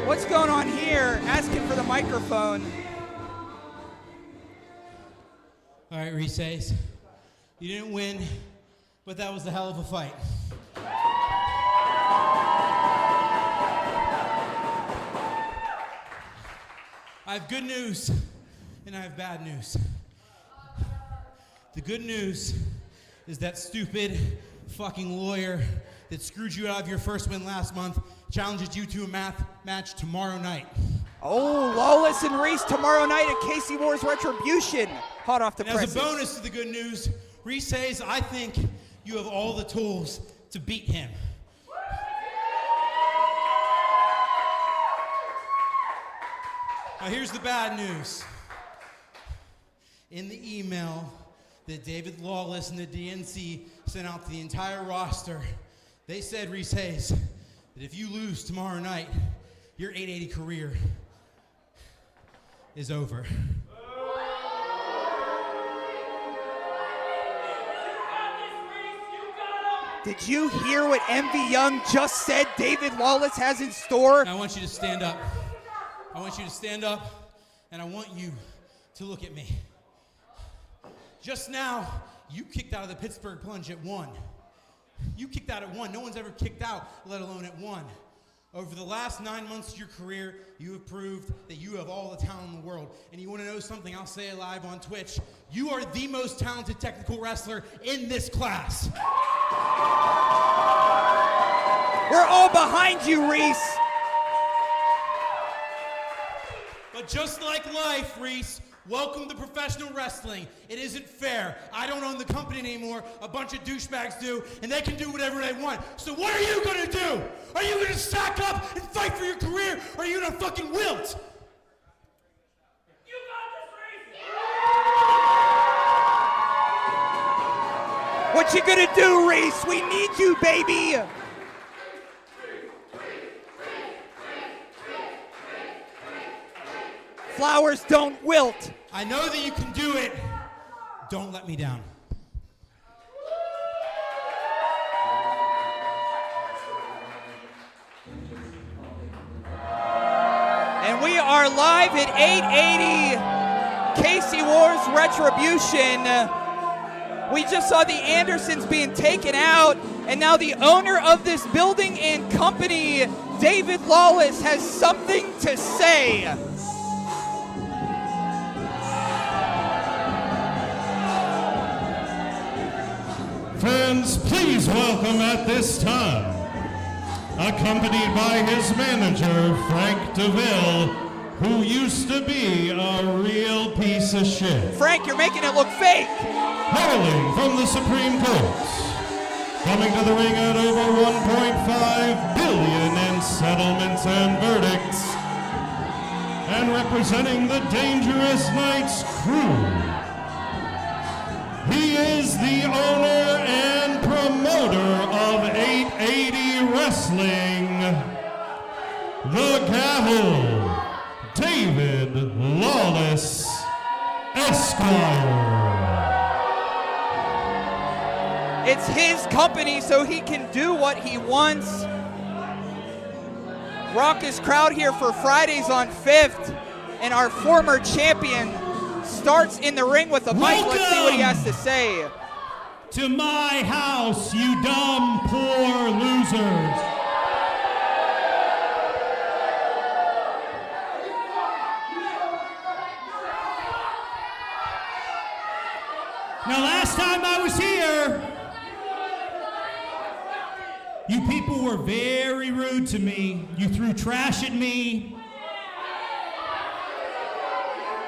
What's going on here? Asking for the microphone. All right, Reese Hayes, you didn't win, but that was a hell of a fight. I have good news, and I have bad news. The good news is that stupid fucking lawyer that screwed you out of your first win last month challenges you to a match tomorrow night. Oh, Lawless and Reese tomorrow night at Casey Warr's Retribution. Hot off the presses. As a bonus to the good news, Reese Hayes, I think you have all the tools to beat him. Now here's the bad news. In the email that David Lawless and the DNC sent out to the entire roster, they said, Reese Hayes, that if you lose tomorrow night, your 880 career is over. Did you hear what MV Young just said David Lawless has in store? Now I want you to stand up. I want you to stand up, and I want you to look at me. Just now, you kicked out of the Pittsburgh plunge at 1. You kicked out at 1. No one's ever kicked out, let alone at 1. Over the last 9 months of your career, you have proved that you have all the talent in the world. And you want to know something? I'll say it live on Twitch. You are the most talented technical wrestler in this class. We're all behind you, Reese. But just like life, Reese, welcome to professional wrestling. It isn't fair. I don't own the company anymore. A bunch of douchebags do, and they can do whatever they want. So what are you gonna do? Are you gonna sack up and fight for your career, or are you gonna fucking wilt? You got this, Reese! What you gonna do, Reese? We need you, baby. Flowers don't wilt. I know that you can do it. Don't let me down. And we are live at 880 Casey Warr's Retribution. We just saw the Andersons being taken out, and now the owner of this building and company, David Lawless, has something to say. Fans, please welcome at this time, accompanied by his manager, Frank DeVille, who used to be a real piece of shit. Frank, you're making it look fake. Hailing from the Supreme Court, coming to the ring at over $1.5 billion in settlements and verdicts, and representing the Dangerous Knights crew. He is the owner and promoter of 880 Wrestling, the Gavel, David Lawless, Esquire. It's his company, so he can do what he wants. Raucous crowd here for Fridays on 5th, and our former champion starts in the ring with a mic. Let's see what he has to say. To my house, you dumb, poor losers. Now, last time I was here, you people were very rude to me. You threw trash at me.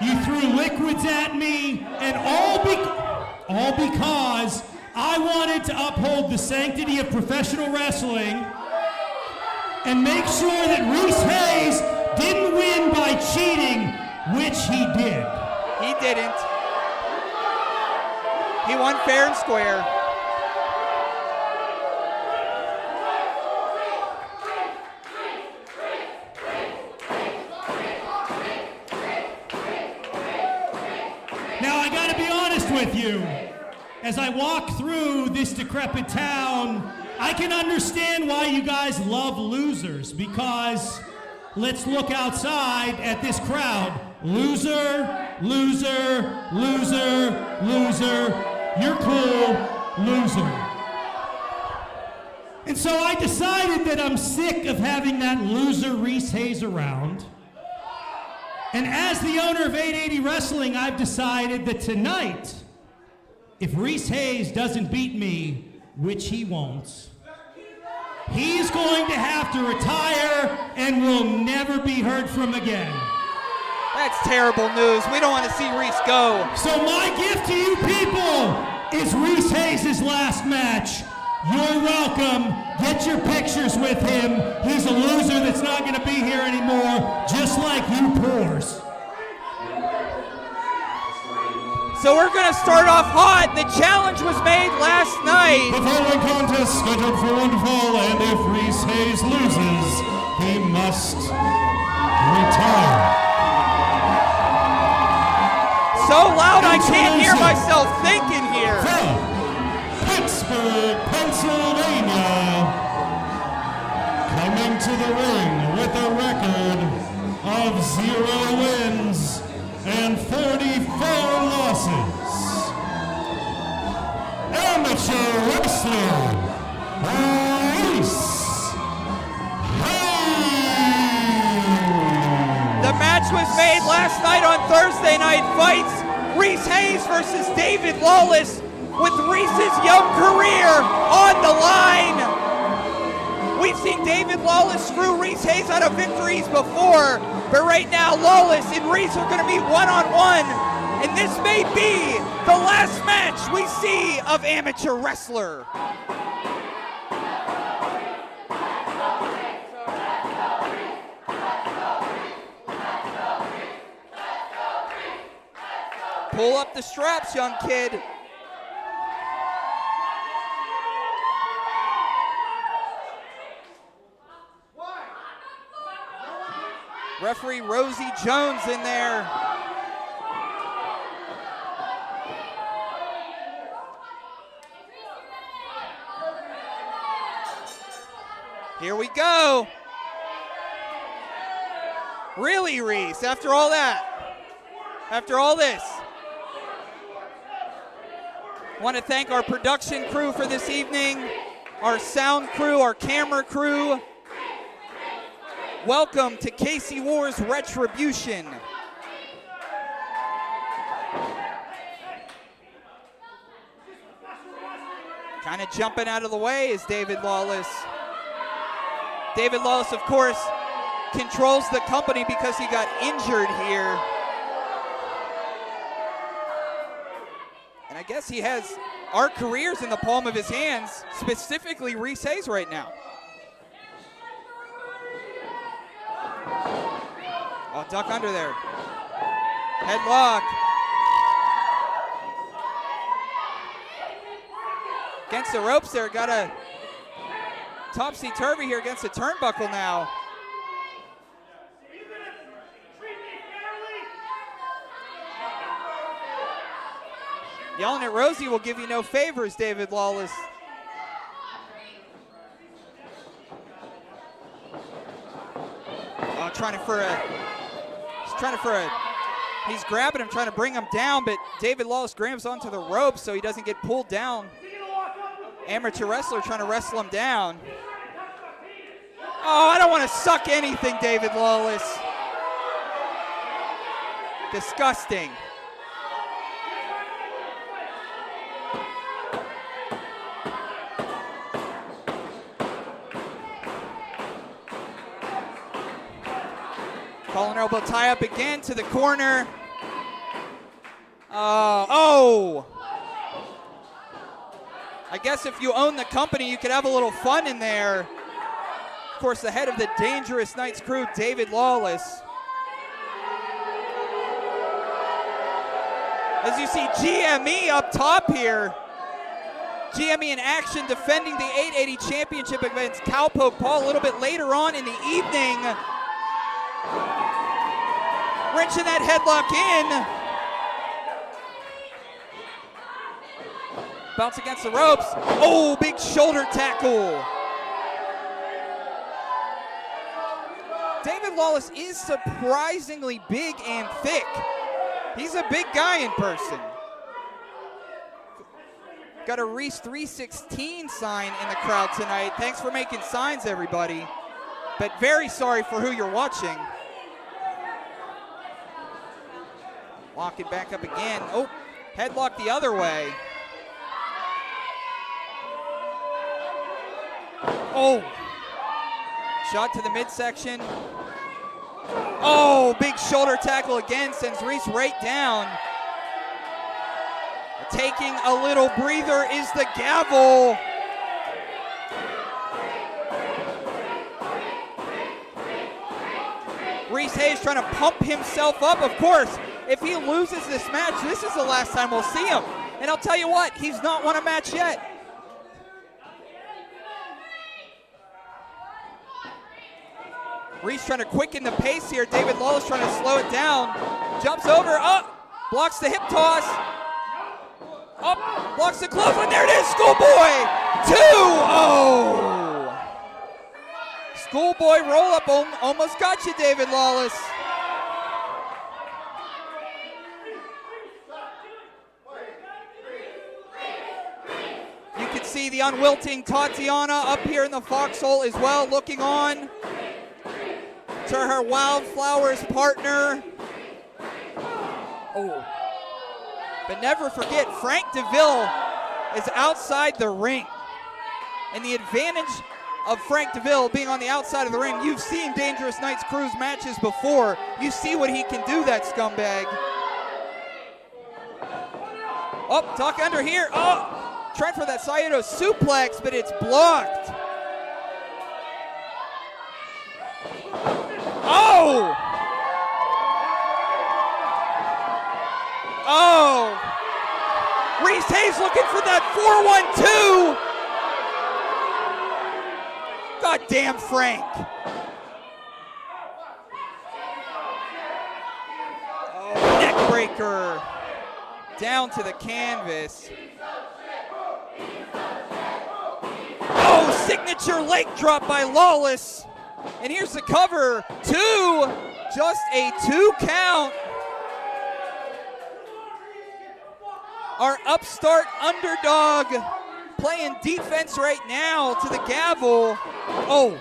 You threw liquids at me, and all because I wanted to uphold the sanctity of professional wrestling and make sure that Reese Hayes didn't win by cheating, which he did. He didn't. He won fair and square. Now, I gotta be honest with you. As I walk through this decrepit town, I can understand why you guys love losers, because let's look outside at this crowd. Loser, loser, loser, loser. You're cool, loser. And so I decided that I'm sick of having that loser Reese Hayes around. And as the owner of 880 Wrestling, I've decided that tonight, if Reese Hayes doesn't beat me, which he won't, he's going to have to retire and will never be heard from again. That's terrible news. We don't want to see Reese go. So my gift to you people is Reese Hayes' last match. You're welcome. Get your pictures with him. He's a loser that's not going to be here anymore, just like you poors. So we're going to start off hot. The challenge was made last night. The following contest scheduled for one fall, and if Reese Hayes loses, he must retire. So loud I can't hear myself thinking here. From Pittsburgh, Pennsylvania, coming to the ring with a record of 0 wins and 44 losses, amateur wrestler, Reese Hayes. The match was made last night on Thursday Night Fights. Reese Hayes versus David Lawless, with Reese's young career on the line. We've seen David Lawless screw Reese Hayes out of victories before, but right now Lawless and Reese are going to be one-on-one, and this may be the last match we see of amateur wrestler. Pull up the straps, young kid. Referee Rosie Jones in there. Here we go. Really, Reese, after all that, after all this. Want to thank our production crew for this evening, our sound crew, our camera crew. Welcome to Casey Warr's Retribution. Kind of jumping out of the way is David Lawless. David Lawless, of course, controls the company because he got injured here. And I guess he has our careers in the palm of his hands, specifically Reese Hayes right now. Oh, duck under there. Headlock. Against the ropes there, got a topsy-turvy here against the turnbuckle now. Yelling at Rosie will give you no favors, David Lawless. Oh, he's grabbing him, trying to bring him down, but David Lawless grabs onto the ropes so he doesn't get pulled down. Amateur wrestler trying to wrestle him down. Oh, I don't want to suck anything, David Lawless. Disgusting. Collar elbow tie up again to the corner. Oh! I guess if you own the company, you could have a little fun in there. Of course, the head of the Dangerous Knights crew, David Lawless. As you see, GME up top here. GME in action, defending the 880 championship against Cowpoke Paul a little bit later on in the evening. Wrenching that headlock in. Bounce against the ropes. Oh, big shoulder tackle. David Lawless is surprisingly big and thick. He's a big guy in person. Got a Reese 316 sign in the crowd tonight. Thanks for making signs, everybody. But very sorry for who you're watching. Walking back up again. Oh, headlock the other way. Oh, shot to the midsection. Oh, big shoulder tackle again, sends Reese right down. Taking a little breather is the gavel. Reese Hayes trying to pump himself up. Of course, if he loses this match, this is the last time we'll see him. And I'll tell you what, he's not won a match yet. Reese trying to quicken the pace here. David Lawless trying to slow it down. Jumps over, up, blocks the hip toss. Up, blocks the clothesline. There it is, Schoolboy. 2, oh. Schoolboy roll up, almost got you, David Lawless. You can see the unwilting Tatiana up here in the foxhole as well, looking on to her Wildflowers partner. Oh. But never forget, Frank DeVille is outside the ring. And the advantage of Frank DeVille being on the outside of the ring, you've seen Dangerous Knights Cruise matches before. You see what he can do, that scumbag. Oh, tuck under here. Oh, trying for that Saito suplex, but it's blocked. Oh! Oh! Reese Hayes looking for that 4-1-2. God damn, Frank. neckbreaker down to the canvas. Oh, signature leg drop by Lawless. And here's the cover. 2. Just a 2 count. Our upstart underdog playing defense right now to the gavel. Oh,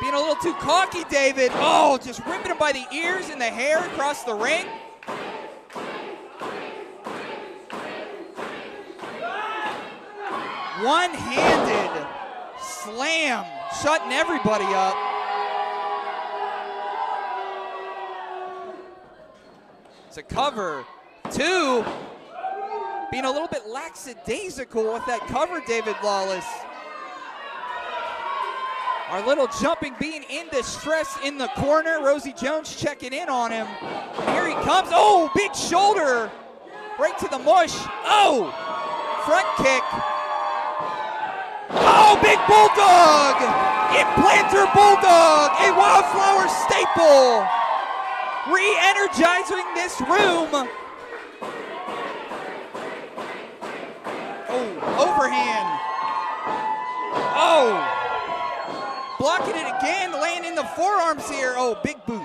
being a little too cocky, David. Oh, just ripping him by the ears and the hair across the ring. One-handed slam, shutting everybody up. It's a cover. 2. Being a little bit lackadaisical with that cover, David Lawless. Our little jumping being in distress in the corner. Rosie Jones checking in on him. And here he comes. Oh, big shoulder. Right to the mush. Oh, front kick. Oh, big bulldog. Implanter bulldog. A Wildflower staple. Re-energizing this room. Oh, overhand. Oh. Blocking it again, laying in the forearms here. Oh, big boot.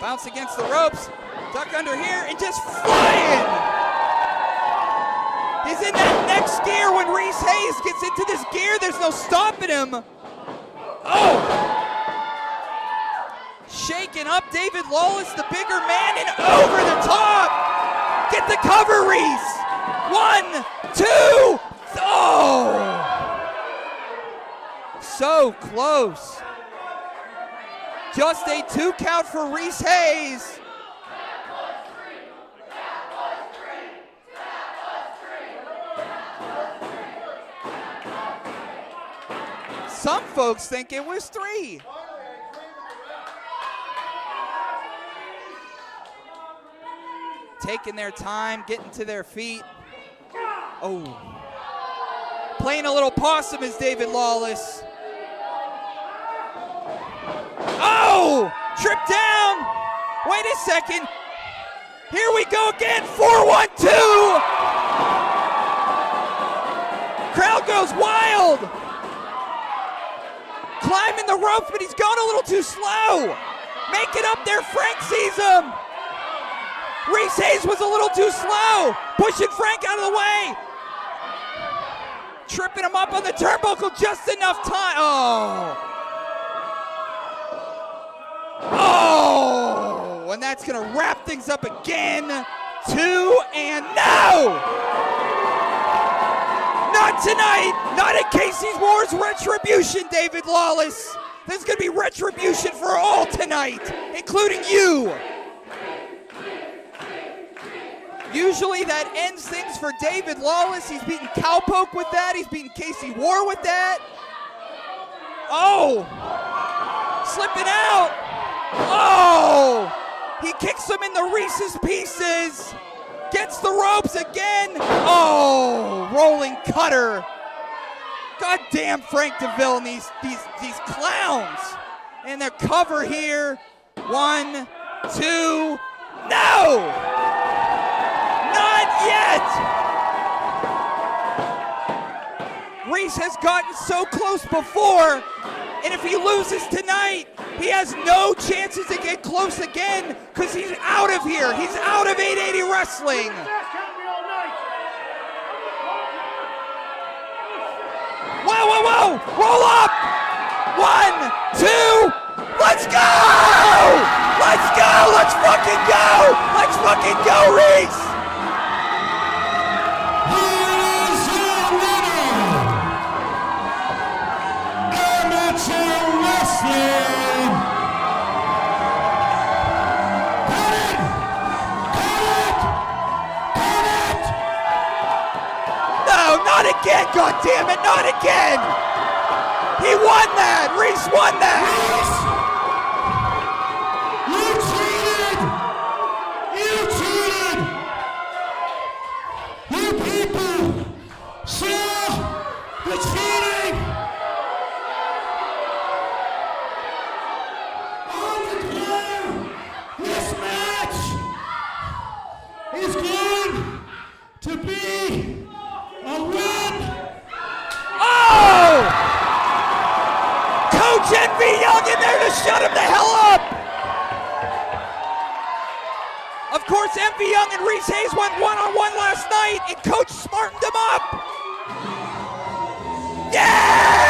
Bounce against the ropes. Duck under here and just flying. He's in that next gear when Reese Hayes gets into this gear. There's no stopping him. Oh. Shaking up David Lawless, the bigger man, and over the top. Get the cover, Reese. 1, 2. Oh. So close. Just a 2 count for Reese Hayes. Some folks think it was 3. Taking their time, getting to their feet. Oh. Playing a little possum is David Lawless. Oh! Trip down! Wait a second. Here we go again. 4-1-2! Crowd goes wild! Climbing the ropes, but he's going a little too slow. Make it up there. Frank sees him. Reese Hayes was a little too slow. Pushing Frank out of the way. Tripping him up on the turnbuckle just enough time. Oh. Oh. And that's going to wrap things up again. 2 and no. Not tonight. Not at Casey's Warr's Retribution, David Lawless. There's going to be retribution for all tonight, including you. Usually that ends things for David Lawless. He's beaten Cowpoke with that. He's beaten Casey Warr with that. Oh! Slipping out. Oh! He kicks him in the Reese's Pieces. Gets the ropes again. Oh! Rolling cutter. God damn Frank DeVille and these clowns. And their cover here. 1, 2, no! Not yet! Reese has gotten so close before, and if he loses tonight, he has no chances to get close again because he's out of here. He's out of 880 Wrestling. Whoa, whoa, whoa! Roll up! 1, 2, let's go! Let's go! Let's fucking go! Let's fucking go, Reese! Not again, goddammit, not again! He won that! Reese won that! Reese! You cheated! You people saw the cheating! I declare is going to be a win. Oh! Coach Envy Young in there to shut him the hell up. Of course, Envy Young and Reese Hayes went one-on-one last night, and Coach smartened them up. Yeah!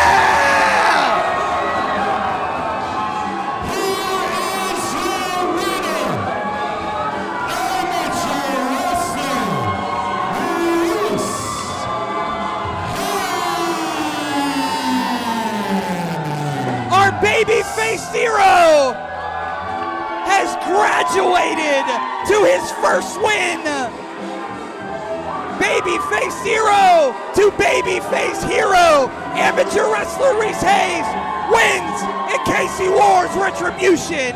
Babyface Hero has graduated to his first win. Babyface Hero to Babyface Hero. Amateur wrestler Reese Hayes wins in Casey Warr's Retribution.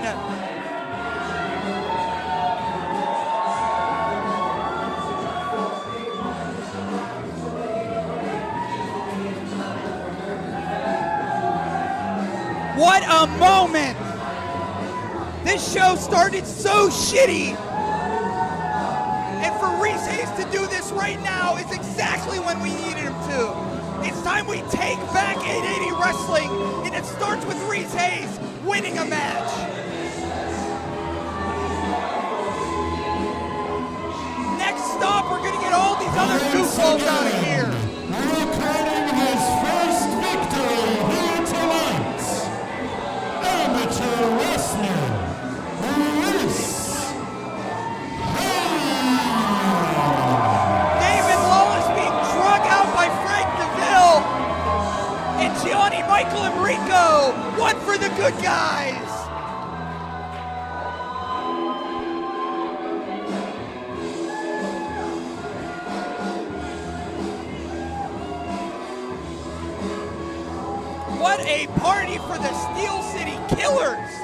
What a moment! This show started so shitty. And for Reese Hayes to do this right now is exactly when we needed him to. It's time we take back 880 Wrestling, and it starts with Reese Hayes winning a match. Next stop, we're gonna get all these other goofballs out of here. Recording his first victory here tonight. Amateur wrestler, Reese Hayes. David Lawless being drug out by Frank DeVille. And Gianni Michael Enrico, one for the good guys. What a party for the Steel City Killers!